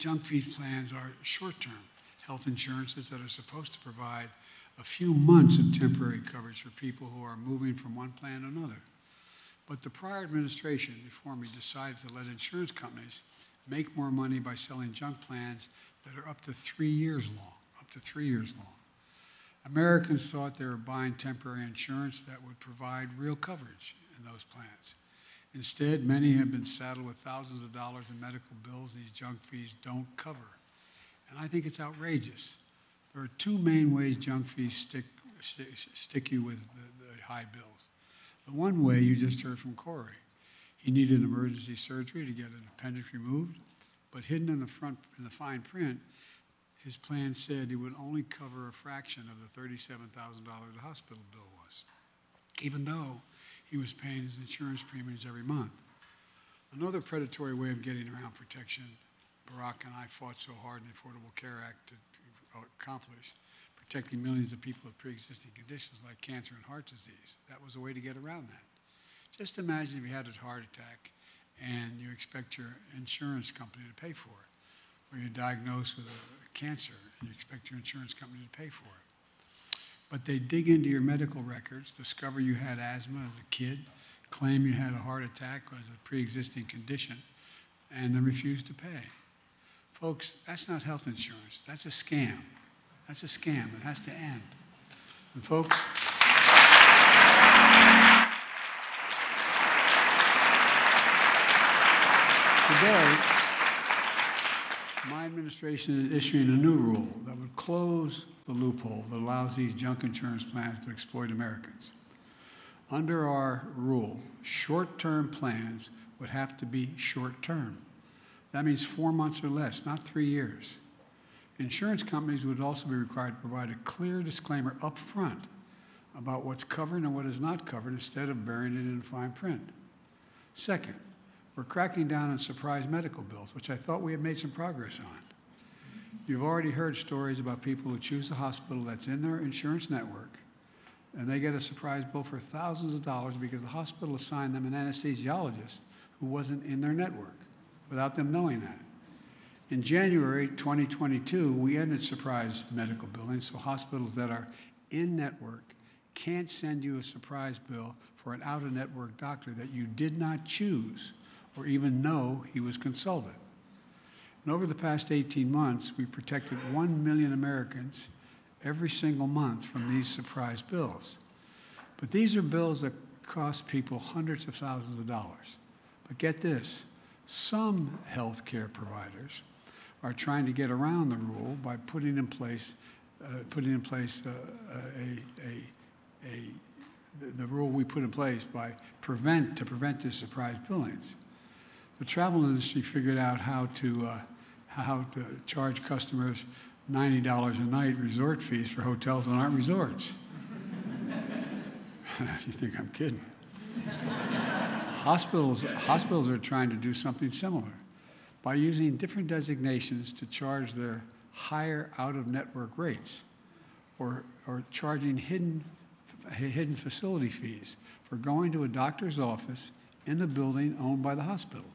Junk fee plans are short-term health insurances that are supposed to provide a few months of temporary coverage for people who are moving from one plan to another. But the prior administration, before me, decided to let insurance companies make more money by selling junk plans that are up to 3 years long, Americans thought they were buying temporary insurance that would provide real coverage in those plans. Instead, many have been saddled with thousands of dollars in medical bills these junk fees don't cover. And I think it's outrageous. There are two main ways junk fees stick you with the high bills. The one way you just heard from Corey. He needed emergency surgery to get an appendix removed, but hidden in the fine print, his plan said it would only cover a fraction of the $37,000 the hospital bill was, even though he was paying his insurance premiums every month. Another predatory way of getting around protection Barack and I fought so hard in the Affordable Care Act to accomplish, protecting millions of people with pre-existing conditions like cancer and heart disease. That was a way to get around that. Just imagine if you had a heart attack and you expect your insurance company to pay for it, or you're diagnosed with a cancer and you expect your insurance company to pay for it. But they dig into your medical records, discover you had asthma as a kid, claim you had a heart attack as a pre-existing condition, and then refuse to pay. Folks, that's not health insurance. That's a scam. That's a scam. It has to end. And folks, today, my administration is issuing a new rule that would close the loophole that allows these junk insurance plans to exploit Americans. Under our rule, short-term plans would have to be short-term. That means 4 months or less, not 3 years. Insurance companies would also be required to provide a clear disclaimer up front about what's covered and what is not covered instead of burying it in fine print. Second, we're cracking down on surprise medical bills, which I thought we had made some progress on. You've already heard stories about people who choose a hospital that's in their insurance network, and they get a surprise bill for thousands of dollars because the hospital assigned them an anesthesiologist who wasn't in their network, without them knowing that. In January 2022, we ended surprise medical billing, so hospitals that are in network can't send you a surprise bill for an out-of-network doctor that you did not choose or even know he was consulted. And over the past 18 months, we protected 1 million Americans every single month from these surprise bills. But these are bills that cost people hundreds of thousands of dollars. But get this, some health care providers are trying to get around the rule by putting in place the rule we put in place to prevent the surprise billings. The travel industry figured out how to charge customers $90 a night resort fees for hotels that aren't resorts. You think I'm kidding? Hospitals are trying to do something similar by using different designations to charge their higher out-of-network rates, or charging hidden facility fees for going to a doctor's office in a building owned by the hospital.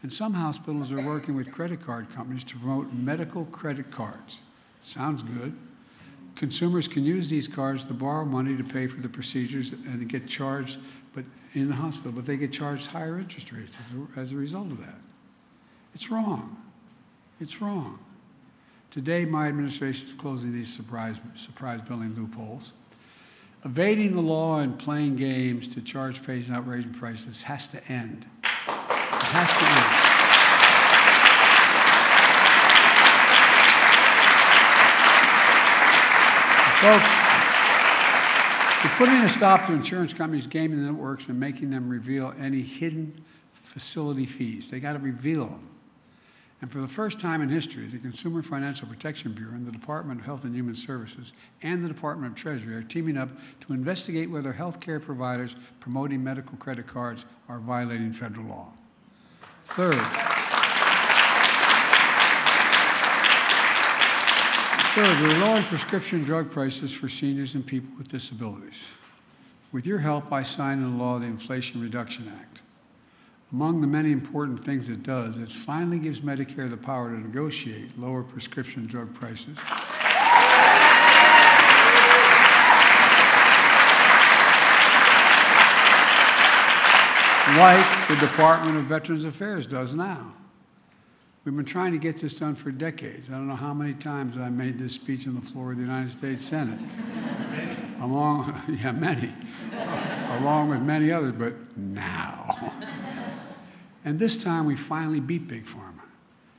And some hospitals are working with credit card companies to promote medical credit cards. Sounds good. Consumers can use these cards to borrow money to pay for the procedures and to get charged in the hospital, but they get charged higher interest rates as a result of that. It's wrong. It's wrong. Today, my administration is closing these surprise billing loopholes. Evading the law and playing games to charge patients outrageous prices has to end. It has to end. Folks, we're putting a stop to insurance companies gaming the networks and making them reveal any hidden facility fees. They got to reveal them. And for the first time in history, the Consumer Financial Protection Bureau and the Department of Health and Human Services and the Department of Treasury are teaming up to investigate whether health care providers promoting medical credit cards are violating federal law. Third, we're lowering prescription drug prices for seniors and people with disabilities. With your help, I signed into law the Inflation Reduction Act. Among the many important things it does, it finally gives Medicare the power to negotiate lower prescription drug prices. Like the Department of Veterans Affairs does now. We've been trying to get this done for decades. I don't know how many times I made this speech on the floor of the United States Senate. Many. Along with many others, but now. And this time we finally beat Big Pharma.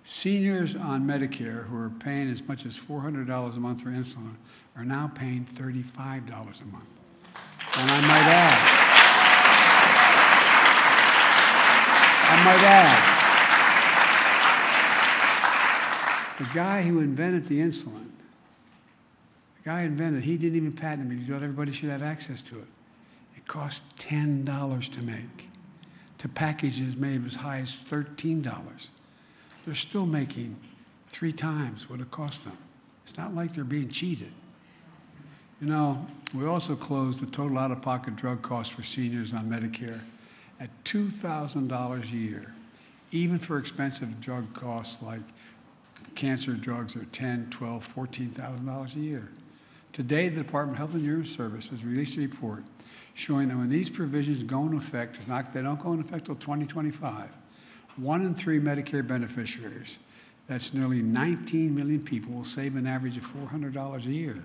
Seniors on Medicare who are paying as much as $400 a month for insulin are now paying $35 a month. And I might add, the guy who invented the insulin, he didn't even patent it because he thought everybody should have access to it. It cost $10 to make. To packages made as high as $13. They're still making 3 times what it cost them. It's not like they're being cheated. You know, we also closed the total out-of-pocket drug costs for seniors on Medicare at $2,000 a year, even for expensive drug costs like cancer drugs are $10,000, $12,000, $14,000 a year. Today, the Department of Health and Human Services released a report showing that when these provisions go into effect, they don't go into effect until 2025, 1 in 3 Medicare beneficiaries, that's nearly 19 million people, will save an average of $400 a year.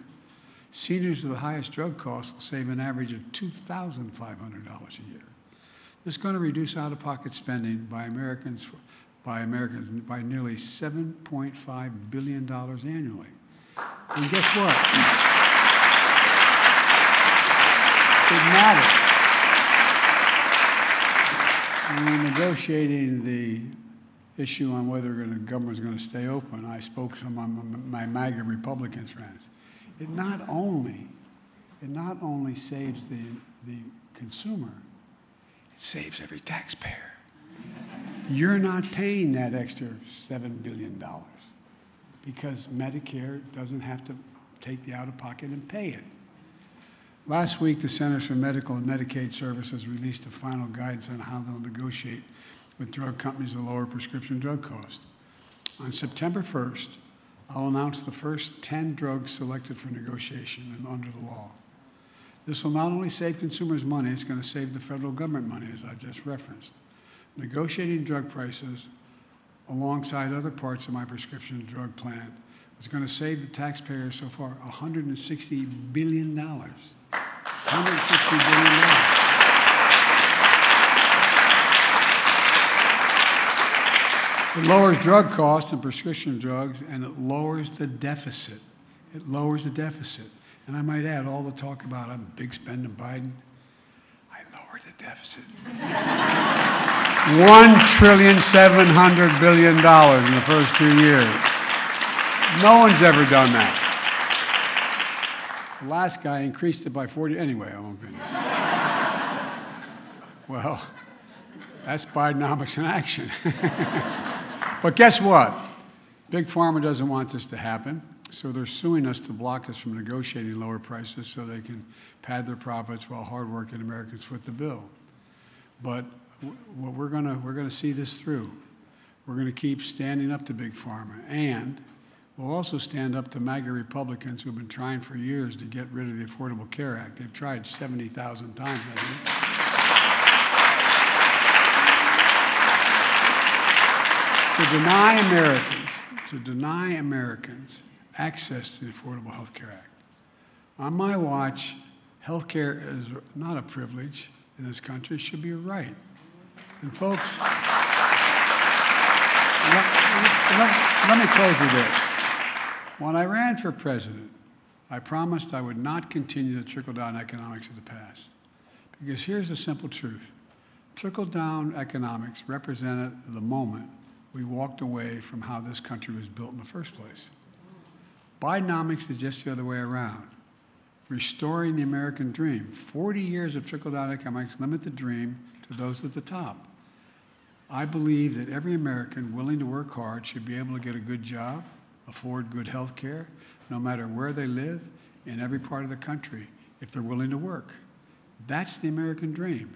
Seniors with the highest drug costs will save an average of $2,500 a year. This is going to reduce out-of-pocket spending by Americans by nearly $7.5 billion annually. And guess what? It matters. When we're negotiating the issue on whether the government's going to stay open, I spoke to some of my MAGA Republican friends. It not only saves the consumer, it saves every taxpayer. You're not paying that extra $7 billion because Medicare doesn't have to take the out-of-pocket and pay it. Last week, the Centers for Medical and Medicaid Services released the final guidance on how they'll negotiate with drug companies to lower prescription drug costs. On September 1st, I'll announce the first 10 drugs selected for negotiation and under the law. This will not only save consumers money, it's going to save the federal government money, as I just referenced. Negotiating drug prices alongside other parts of my prescription drug plan is going to save the taxpayers so far $160 billion. $160 billion. It lowers drug costs and prescription drugs, and it lowers the deficit. It lowers the deficit. And I might add, all the talk about I'm a big spender Biden, I lowered the deficit. $1.7 trillion in the first 2 years. No one's ever done that. The last guy increased it by 40. Anyway, I won't finish. Well, that's Bidenomics in action. But guess what? Big Pharma doesn't want this to happen, so they're suing us to block us from negotiating lower prices so they can pad their profits while hardworking Americans foot the bill. But we're gonna see this through. We're gonna keep standing up to Big Pharma, and we'll also stand up to MAGA Republicans who've been trying for years to get rid of the Affordable Care Act. They've tried 70,000 times, I think. To deny Americans access to the Affordable Health Care Act. On my watch, health care is not a privilege in this country, it should be a right. And folks, let me close with this. When I ran for president, I promised I would not continue the trickle-down economics of the past. Because here's the simple truth. Trickle-down economics represented the moment we walked away from how this country was built in the first place. Bidenomics is just the other way around. Restoring the American dream. 40 years of trickle-down economics limit the dream to those at the top. I believe that every American willing to work hard should be able to get a good job, afford good health care, no matter where they live, in every part of the country, if they're willing to work. That's the American dream.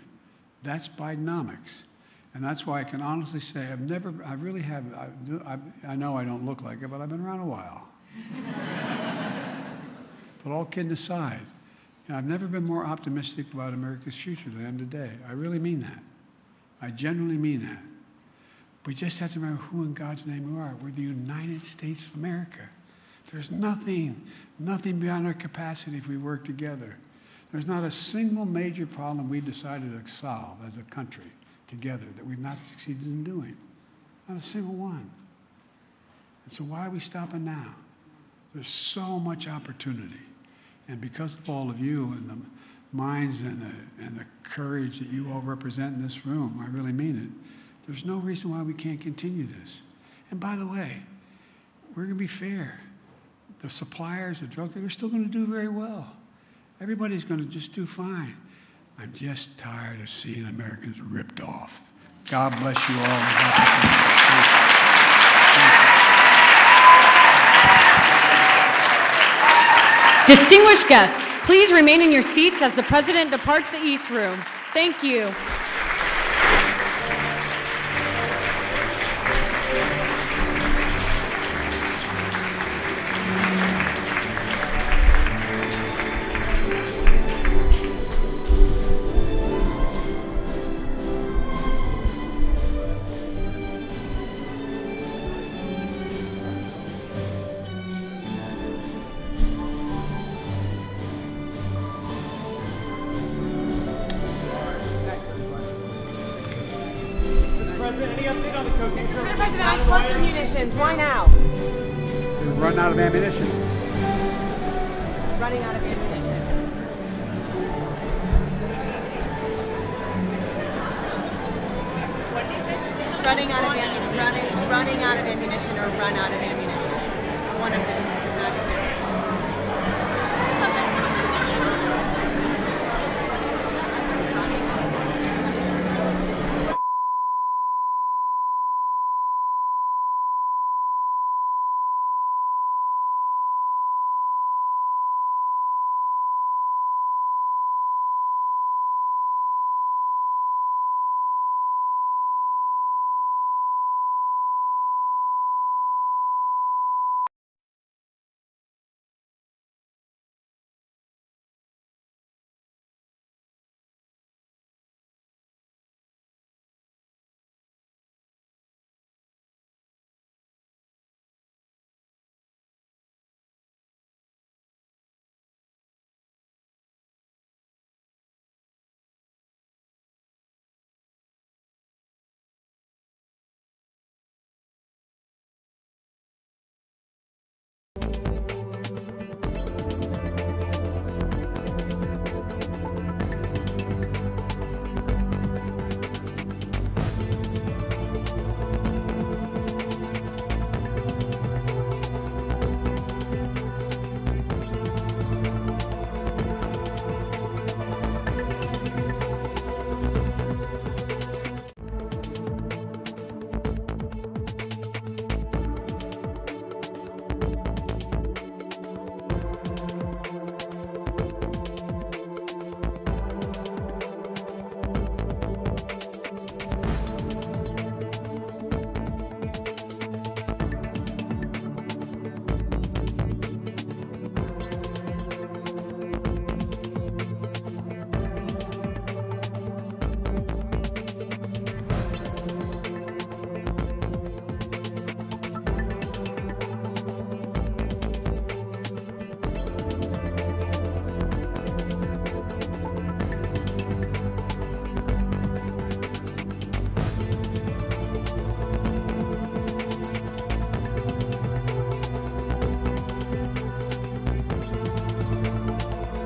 That's Bidenomics. And that's why I can honestly say I really have, I know I don't look like it, but I've been around a while. But all kidding aside, I've never been more optimistic about America's future than I am today. I really mean that. I genuinely mean that. We just have to remember who in God's name we are. We're the United States of America. There's nothing beyond our capacity if we work together. There's not a single major problem we decided to solve as a country together that we've not succeeded in doing. Not a single one. And so why are we stopping now? There's so much opportunity. And because of all of you and the minds and the courage that you all represent in this room, I really mean it, there's no reason why we can't continue this. And by the way, we're going to be fair. The suppliers, the drug dealers, they're still going to do very well. Everybody's going to just do fine. I'm just tired of seeing Americans ripped off. God bless you all. Distinguished guests, please remain in your seats as the President departs the East Room. Thank you. Mr. President, on cluster munitions, why now? We're running out of ammunition. Running out of ammunition. Running out of ammunition or run out of ammunition. One of them.